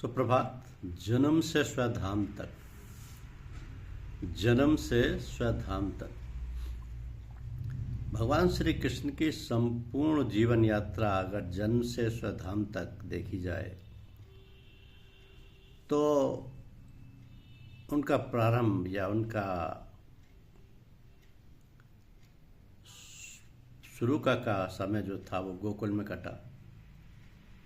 सुप्रभात। जन्म से स्वधाम तक, जन्म से स्वधाम तक भगवान श्री कृष्ण की संपूर्ण जीवन यात्रा अगर जन्म से स्वधाम तक देखी जाए तो उनका प्रारंभ या उनका शुरू का समय जो था वो गोकुल में कटा।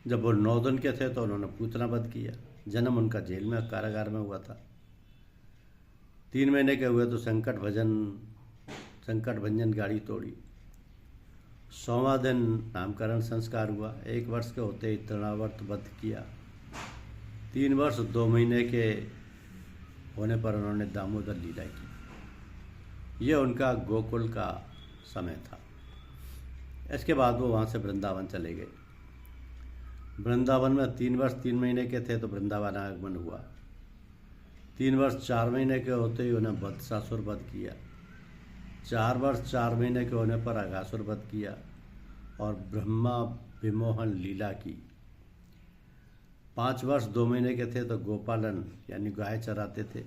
जब वो 9 दिन के थे तो उन्होंने पूतना वध किया। जन्म उनका जेल में कारागार में हुआ था। 3 महीने के हुए तो संकट भंजन गाड़ी तोड़ी। 100वां दिन नामकरण संस्कार हुआ। 1 वर्ष के होते ही तृणावर्त वध किया। 3 वर्ष 2 महीने के होने पर उन्होंने दामोदर लीला की। यह उनका गोकुल का समय था। इसके बाद वो वहाँ से वृंदावन चले गए। वृंदावन में 3 वर्ष 3 महीने के थे तो वृंदावन आगमन हुआ। 3 वर्ष 4 महीने के होते ही उन्हें वत्सासुर वध किया। 4 वर्ष 4 महीने के होने पर अघासुर वध किया और ब्रह्मा विमोहन लीला की। 5 वर्ष 2 महीने के थे तो गोपालन यानी गाय चराते थे।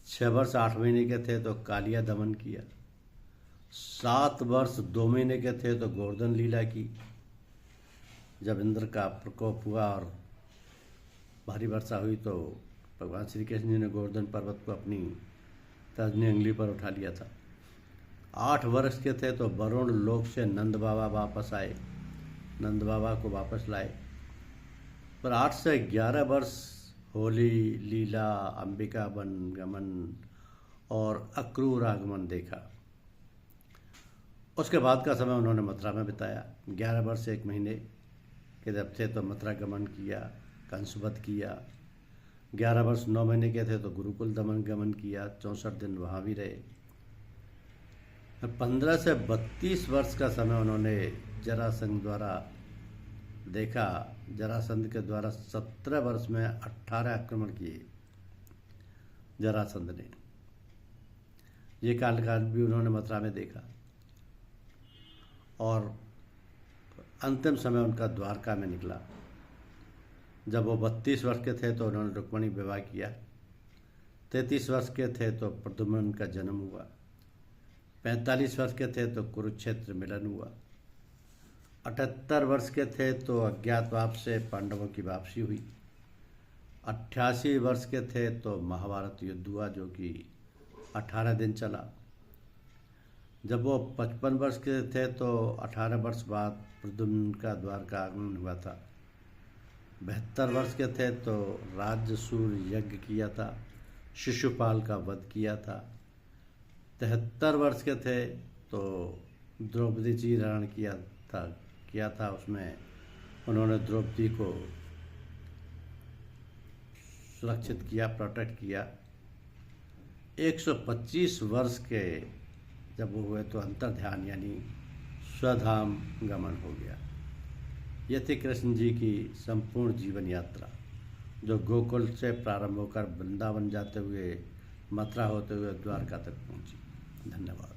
6 वर्ष 8 महीने के थे तो कालिया दमन किया। 7 वर्ष 2 महीने के थे तो गोवर्धन लीला की। जब इंद्र का प्रकोप हुआ और भारी वर्षा हुई तो भगवान श्री कृष्ण जी ने गोवर्धन पर्वत को अपनी तर्जनी अंगुली पर उठा लिया था। 8 वर्ष के थे तो वरुण लोक से नंद बाबा वापस आए, नंद बाबा को वापस लाए। पर 8 से 11 वर्ष होली लीला, अंबिका वन गमन और अक्रूर आगमन देखा। उसके बाद का समय उन्होंने मथुरा में बिताया। 11 वर्ष 1 महीने के जब थे तो मथुरा गमन किया, कंसवध किया। 11 वर्ष 9 महीने के थे तो गुरुकुल गमन किया। 64 दिन वहाँ भी रहे। 15 से 32 वर्ष का समय उन्होंने जरासंध द्वारा देखा। जरासंध के द्वारा 17 वर्ष में 18 आक्रमण किए जरासंध ने। ये काल भी उन्होंने मथुरा में देखा। और अंतिम समय उनका द्वारका में निकला। जब वो 32 वर्ष के थे तो उन्होंने रुक्मिणी विवाह किया। 33 वर्ष के थे तो प्रद्युम्न का जन्म हुआ। 45 वर्ष के थे तो कुरुक्षेत्र मिलन हुआ। 78 वर्ष के थे तो अज्ञातवास से पांडवों की वापसी हुई। 88 वर्ष के थे तो महाभारत युद्ध हुआ जो कि 18 दिन चला। जब वो 55 वर्ष के थे तो 18 वर्ष बाद प्रद्युम्न का द्वारका आगमन हुआ था। 72 वर्ष के थे तो राज्यसूर यज्ञ किया था, शिशुपाल का वध किया था। 73 वर्ष के थे तो द्रौपदी जी रण किया था। उसमें उन्होंने द्रौपदी को सुरक्षित किया, प्रोटेक्ट किया। 125 वर्ष के जब वो हुए तो अंतर्ध्यान यानी स्वधाम गमन हो गया। यह थी कृष्ण जी की संपूर्ण जीवन यात्रा जो गोकुल से प्रारंभ होकर वृंदावन जाते हुए, मथुरा होते हुए द्वारका तक पहुंची। धन्यवाद।